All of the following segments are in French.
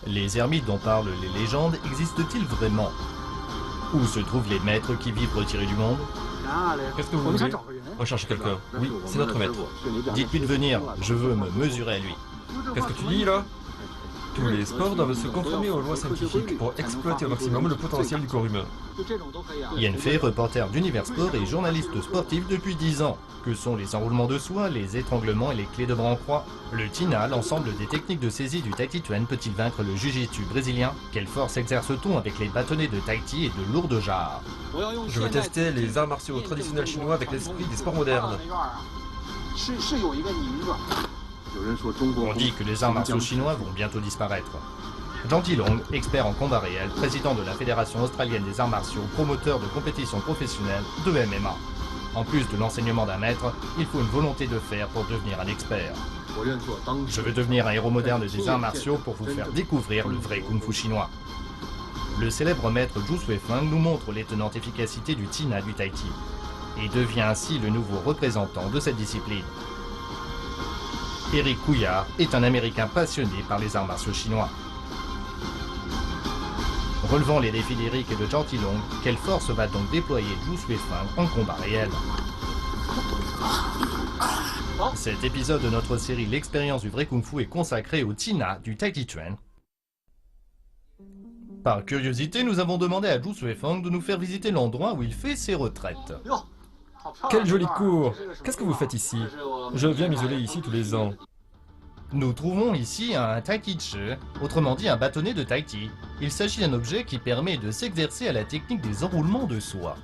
Les ermites dont parlent les légendes existent-ils vraiment? Où se trouvent les maîtres qui vivent retirés du monde? Qu'est-ce que vous voulez? Rechercher quelqu'un. Oui, c'est notre maître. Dites-lui de venir, je veux me mesurer à lui. Qu'est-ce que tu dis là? Tous les sports doivent se conformer aux lois scientifiques pour exploiter au maximum le potentiel du corps humain. Yen Fei, reporter d'Univers Sport et journaliste sportif depuis 10 ans. Que sont les enroulements de soie, les étranglements et les clés de bras en croix? Le Tina, l'ensemble des techniques de saisie du Tai Chi Chuan, peut-il vaincre le Jiu-Jitsu brésilien? Quelle force exerce-t-on avec les bâtonnets de Tai Chi et de lourdes jarres? Je veux tester les arts martiaux traditionnels chinois avec l'esprit des sports modernes. On dit que les arts martiaux chinois vont bientôt disparaître. Zhang Tilong, expert en combat réel, président de la Fédération australienne des arts martiaux, promoteur de compétitions professionnelles de MMA. En plus de l'enseignement d'un maître, il faut une volonté de faire pour devenir un expert. Je veux devenir un héros moderne des arts martiaux pour vous faire découvrir le vrai kung-fu chinois. Le célèbre maître Zhu Suifeng nous montre l'étonnante efficacité du Tina du Tai Chi et devient ainsi le nouveau représentant de cette discipline. Eric Couillard est un Américain passionné par les arts martiaux chinois. Relevant les défis d'Eric et de Zhang Tilong, quelle force va donc déployer Zhu Suifeng en combat réel? Cet épisode de notre série L'expérience du vrai Kung Fu est consacré au Tina du Tai Chi Chuan. Par curiosité, nous avons demandé à Zhu Suifeng de nous faire visiter l'endroit où il fait ses retraites. Quelle jolie cour! Qu'est-ce que vous faites ici? Je viens m'isoler ici tous les ans. Nous trouvons ici un Tai Chi Chi, autrement dit un bâtonnet de Tai Chi. Il s'agit d'un objet qui permet de s'exercer à la technique des enroulements de soie.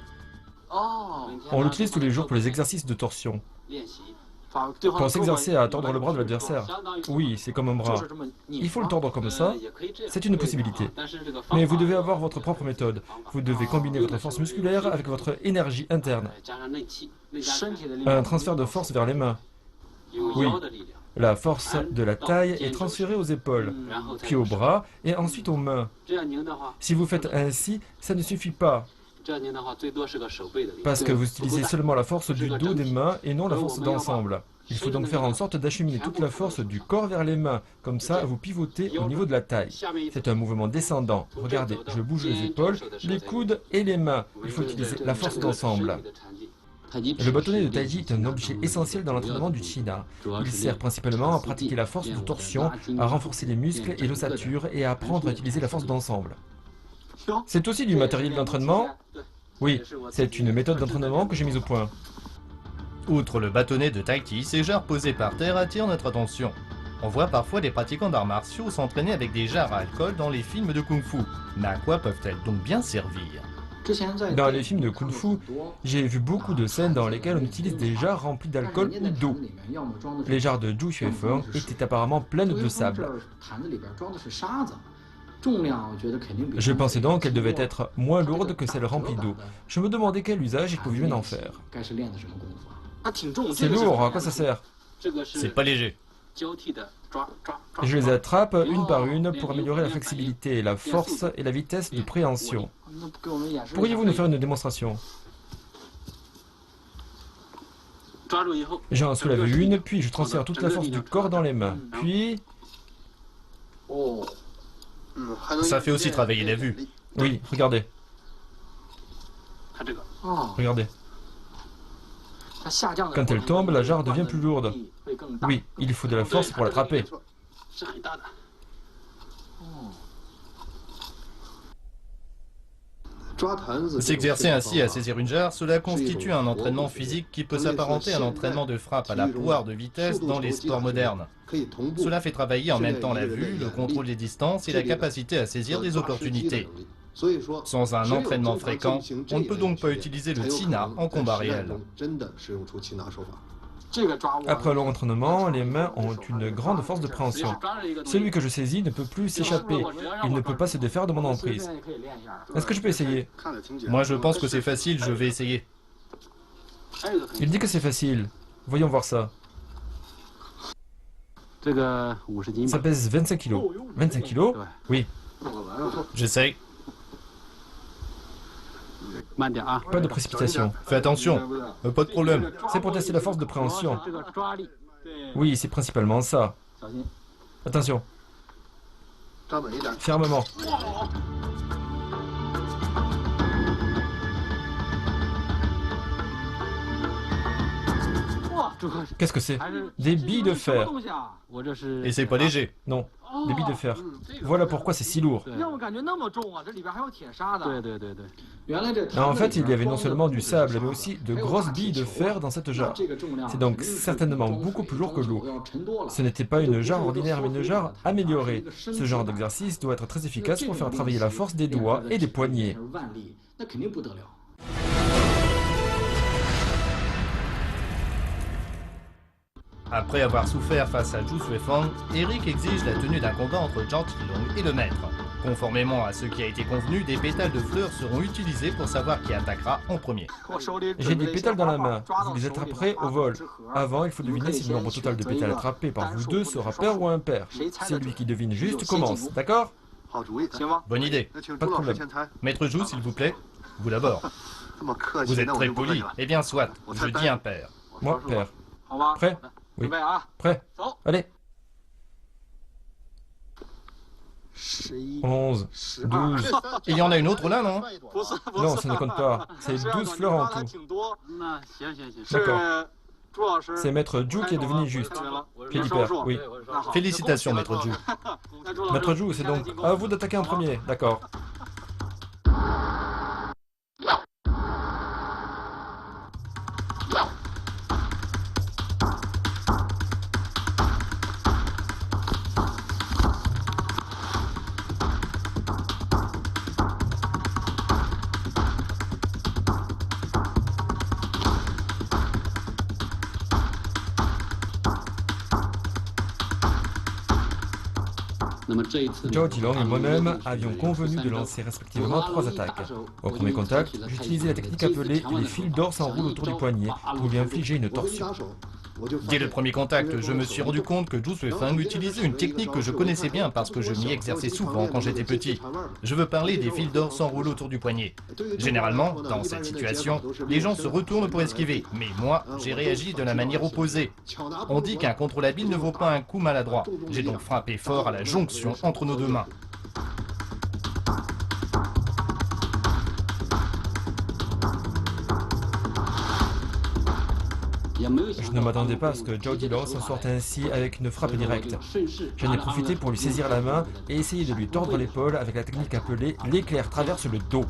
On l'utilise tous les jours pour les exercices de torsion. Pour s'exercer à tordre le bras de l'adversaire. Oui, c'est comme un bras. Il faut le tordre comme ça. C'est une possibilité. Mais vous devez avoir votre propre méthode. Vous devez combiner votre force musculaire avec votre énergie interne. Un transfert de force vers les mains. Oui. La force de la taille est transférée aux épaules, puis aux bras et ensuite aux mains. Si vous faites ainsi, ça ne suffit pas. Parce que vous utilisez seulement la force du dos des mains et non la force d'ensemble. Il faut donc faire en sorte d'acheminer toute la force du corps vers les mains. Comme ça, vous pivotez au niveau de la taille. C'est un mouvement descendant. Regardez, je bouge les épaules, les coudes et les mains. Il faut utiliser la force d'ensemble. Le bâtonnet de Tai Chi est un objet essentiel dans l'entraînement du Tina. Il sert principalement à pratiquer la force de torsion, à renforcer les muscles et l'ossature et à apprendre à utiliser la force d'ensemble. C'est aussi du matériel d'entraînement? Oui, c'est une méthode d'entraînement que j'ai mise au point. Outre le bâtonnet de Tai Chi, ces jarres posées par terre attirent notre attention. On voit parfois des pratiquants d'arts martiaux s'entraîner avec des jarres à alcool dans les films de Kung Fu. Mais à quoi peuvent-elles donc bien servir? Dans les films de Kung Fu, j'ai vu beaucoup de scènes dans lesquelles on utilise des jarres remplies d'alcool ou d'eau. Les jarres de Zhu Suifeng étaient apparemment pleines de sable. Je pensais donc qu'elles devaient être moins lourdes que celles remplies d'eau. Je me demandais quel usage ils pouvaient en faire. C'est lourd, à quoi ça sert? C'est pas léger. Je les attrape une par une pour améliorer la flexibilité, la force et la vitesse de préhension. Pourriez-vous nous faire une démonstration? J'en soulève une, puis je transfère toute la force du corps dans les mains. Puis... Ça fait aussi travailler la vue. Oui, regardez. Regardez. Quand elle tombe, la jarre devient plus lourde. Oui, il faut de la force pour l'attraper. S'exercer ainsi à saisir une jarre, cela constitue un entraînement physique qui peut s'apparenter à un entraînement de frappe à la poire de vitesse dans les sports modernes. Cela fait travailler en même temps la vue, le contrôle des distances et la capacité à saisir des opportunités. Sans un entraînement fréquent, on ne peut donc pas utiliser le Tina en combat réel. Après un long entraînement, les mains ont une grande force de préhension. Celui que je saisis ne peut plus s'échapper. Il ne peut pas se défaire de mon emprise. Est-ce que je peux essayer? Moi je pense que c'est facile, je vais essayer. Il dit que c'est facile. Voyons voir ça. Ça pèse 25 kilos. 25 kilos? Oui. J'essaye. Pas de précipitation. Fais attention, pas de problème. C'est pour tester la force de préhension. Oui, c'est principalement ça. Attention. Fermement. Qu'est-ce que c'est? Des billes de fer. Et c'est pas léger. Non, des billes de fer. Voilà pourquoi c'est si lourd. En fait, il y avait non seulement du sable, mais aussi de grosses billes de fer dans cette jarre. C'est donc certainement beaucoup plus lourd que l'eau. Ce n'était pas une jarre ordinaire, mais une jarre améliorée. Ce genre d'exercice doit être très efficace pour faire travailler la force des doigts et des poignets. Après avoir souffert face à Zhu Xuefeng, Eric exige la tenue d'un combat entre Zhao Tilong et le maître. Conformément à ce qui a été convenu, des pétales de fleurs seront utilisés pour savoir qui attaquera en premier. J'ai des pétales dans la main. Vous les attraperez au vol. Avant, il faut deviner si le nombre total de pétales attrapés par vous deux sera pair ou impair. Celui qui devine juste commence, d'accord? Bonne idée. Pas de problème. Maître Zhu, s'il vous plaît. Vous d'abord. Vous êtes très poli. Eh bien, soit. Je dis impair. Moi, pair. Prêt? Oui. Prêt? Allez. 11, 12... Il y en a une autre là, non? Non, ça ne compte pas. C'est 12 fleurs en tout. D'accord. C'est Maître Zhu qui est devenu juste. J'ai dit pair, oui. Félicitations, Maître Zhu. Maître Zhu, c'est donc à vous d'attaquer en premier, d'accord. Zhao Tilong et moi-même avions convenu de lancer respectivement 3 attaques. Au premier contact, j'utilisais la technique appelée les fils d'or s'enroulent autour du poignet pour lui infliger une torsion. Dès le premier contact, je me suis rendu compte que Zhu Xuefeng utilisait une technique que je connaissais bien parce que je m'y exerçais souvent quand j'étais petit. Je veux parler des fils d'or s'enroulent autour du poignet. Généralement, dans cette situation, les gens se retournent pour esquiver, mais moi, j'ai réagi de la manière opposée. On dit qu'un contrôle habile ne vaut pas un coup maladroit. J'ai donc frappé fort à la jonction entre nos deux mains. Je ne m'attendais pas à ce que Zhao Tilong s'en sorte ainsi avec une frappe directe. J'en ai profité pour lui saisir la main et essayer de lui tordre l'épaule avec la technique appelée l'éclair traverse le dos.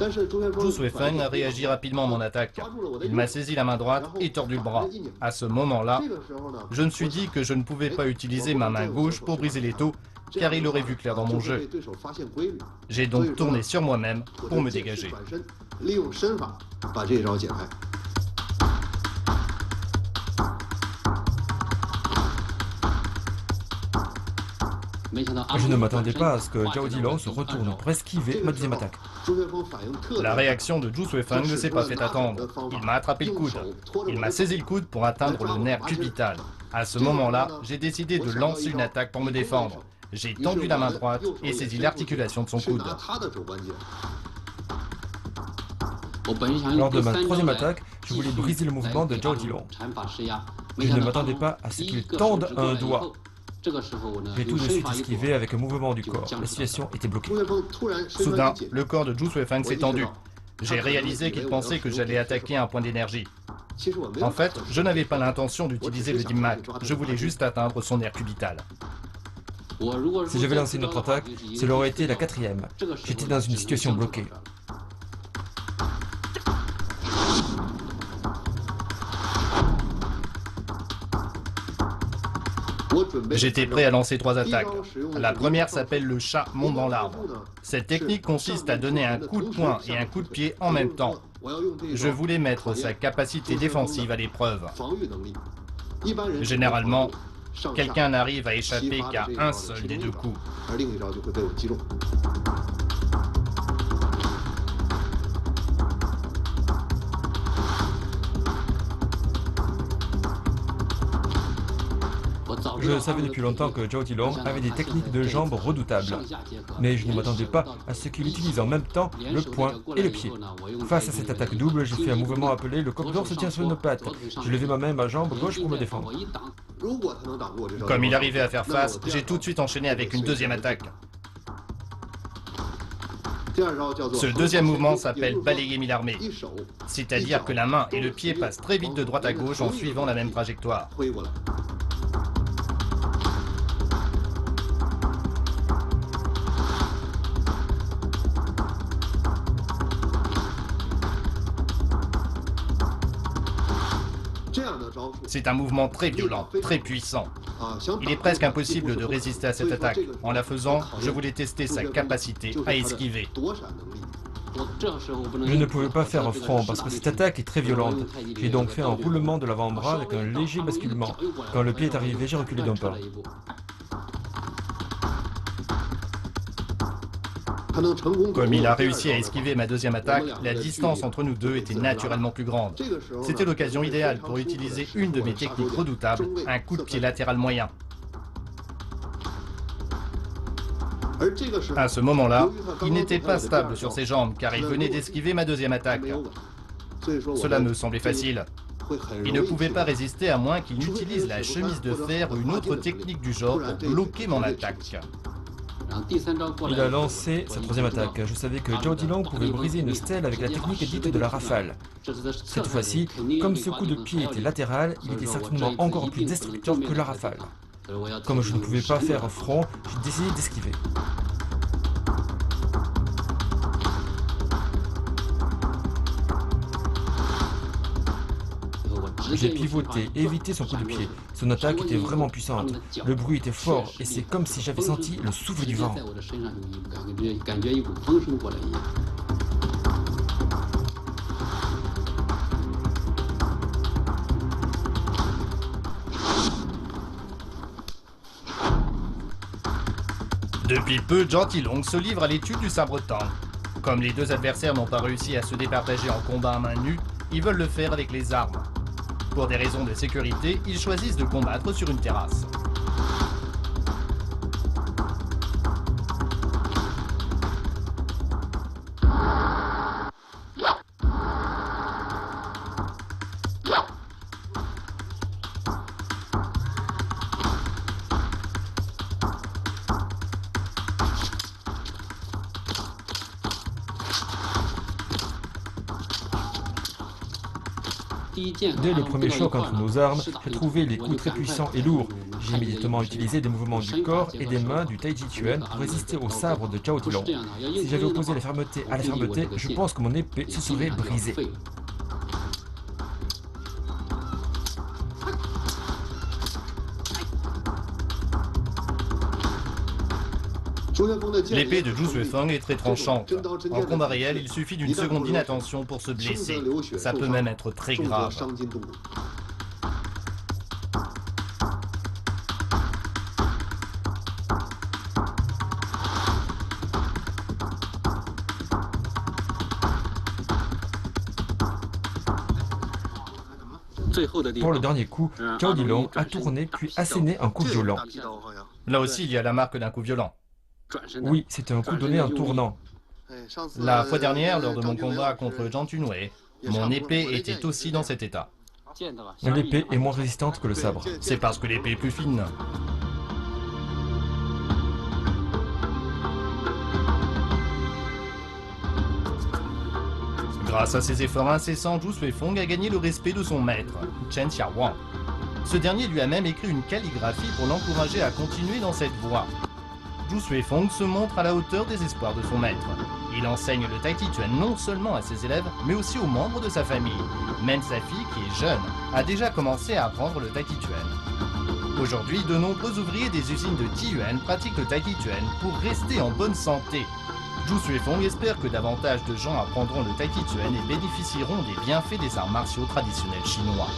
Zhu Xuefeng a réagi rapidement à mon attaque. Il m'a saisi la main droite et tordu le bras. À ce moment-là, je me suis dit que je ne pouvais pas utiliser ma main gauche pour briser l'étau, car il aurait vu clair dans mon jeu. J'ai donc tourné sur moi-même pour me dégager. Je ne m'attendais pas à ce que Zhao Tilong se retourne pour esquiver ma deuxième attaque. La réaction de Zhu Xuefeng ne s'est pas fait attendre. Il m'a attrapé le coude. Il m'a saisi le coude pour atteindre le nerf cubital. À ce moment-là, j'ai décidé de lancer une attaque pour me défendre. J'ai tendu la main droite et saisi l'articulation de son coude. Lors de ma troisième attaque, je voulais briser le mouvement de Zhao Tilong. Je ne m'attendais pas à ce qu'il tende un doigt. J'ai tout de suite esquivé avec un mouvement du corps. La situation était bloquée. Soudain, le corps de Zhu Xuefeng s'est tendu. J'ai réalisé qu'il pensait que j'allais attaquer un point d'énergie. En fait, je n'avais pas l'intention d'utiliser le Dimmak. Je voulais juste atteindre son nerf cubital. Si j'avais lancé une autre attaque, cela aurait été la quatrième. J'étais dans une situation bloquée. J'étais prêt à lancer 3 attaques. La première s'appelle le chat monte dans l'arbre. Cette technique consiste à donner un coup de poing et un coup de pied en même temps. Je voulais mettre sa capacité défensive à l'épreuve. Généralement, quelqu'un n'arrive à échapper qu'à un seul des 2 coups. Je savais depuis longtemps que Zhao Dilong avait des techniques de jambes redoutables. Mais je ne m'attendais pas à ce qu'il utilise en même temps le poing et le pied. Face à cette attaque double, j'ai fait un mouvement appelé le coq d'or se tient sur une patte. J'ai levé ma main et ma jambe gauche pour me défendre. Comme il arrivait à faire face, j'ai tout de suite enchaîné avec une deuxième attaque. Ce deuxième mouvement s'appelle balayer mi-armée, c'est-à-dire que la main et le pied passent très vite de droite à gauche en suivant la même trajectoire. C'est un mouvement très violent, très puissant. Il est presque impossible de résister à cette attaque. En la faisant, je voulais tester sa capacité à esquiver. Je ne pouvais pas faire front parce que cette attaque est très violente. J'ai donc fait un roulement de l'avant-bras avec un léger basculement. Quand le pied est arrivé, j'ai reculé d'un pas. Comme il a réussi à esquiver ma deuxième attaque, la distance entre nous deux était naturellement plus grande. C'était l'occasion idéale pour utiliser une de mes techniques redoutables, un coup de pied latéral moyen. À ce moment-là, il n'était pas stable sur ses jambes car il venait d'esquiver ma deuxième attaque. Cela me semblait facile. Il ne pouvait pas résister à moins qu'il n'utilise la chemise de fer ou une autre technique du genre pour bloquer mon attaque. Il a lancé sa troisième attaque. Je savais que Zhao Dilong pouvait briser une stèle avec la technique dite de la rafale. Cette fois-ci, comme ce coup de pied était latéral, il était certainement encore plus destructeur que la rafale. Comme je ne pouvais pas faire front, j'ai décidé d'esquiver. J'ai pivoté, évité son coup de pied. Son attaque était vraiment puissante. Le bruit était fort et c'est comme si j'avais senti le souffle du vent. Depuis peu, Zhao Dilong se livre à l'étude du sabre-tang. Comme les deux adversaires n'ont pas réussi à se départager en combat à main nue, ils veulent le faire avec les armes. Pour des raisons de sécurité, ils choisissent de combattre sur une terrasse. Dès le premier choc entre nos armes, j'ai trouvé les coups très puissants et lourds. J'ai immédiatement utilisé des mouvements du corps et des mains du Tai Chi Chuan pour résister au sabre de Zhao Dilong. Si j'avais opposé la fermeté à la fermeté, je pense que mon épée se serait brisée. L'épée de Zhu Xuefeng est très tranchante. En combat réel, il suffit d'une seconde d'inattention pour se blesser. Ça peut même être très grave. Pour le dernier coup, Zhao Dilong a tourné puis asséné un coup violent. Là aussi, il y a la marque d'un coup violent. Oui, c'était un coup donné en tournant. La fois dernière, lors de mon combat contre Zhang Tunwei, mon épée était aussi dans cet état. L'épée est moins résistante que le sabre. C'est parce que l'épée est plus fine. Grâce à ses efforts incessants, Zhu Xuefeng a gagné le respect de son maître, Chen Xiaowang. Ce dernier lui a même écrit une calligraphie pour l'encourager à continuer dans cette voie. Zhu Xuefeng se montre à la hauteur des espoirs de son maître. Il enseigne le Tai Chi Chuan non seulement à ses élèves, mais aussi aux membres de sa famille. Même sa fille, qui est jeune, a déjà commencé à apprendre le Tai Chi Chuan. Aujourd'hui, de nombreux ouvriers des usines de Taiyuan pratiquent le Tai Chi Chuan pour rester en bonne santé. Zhu Xuefeng espère que davantage de gens apprendront le Tai Chi Chuan et bénéficieront des bienfaits des arts martiaux traditionnels chinois.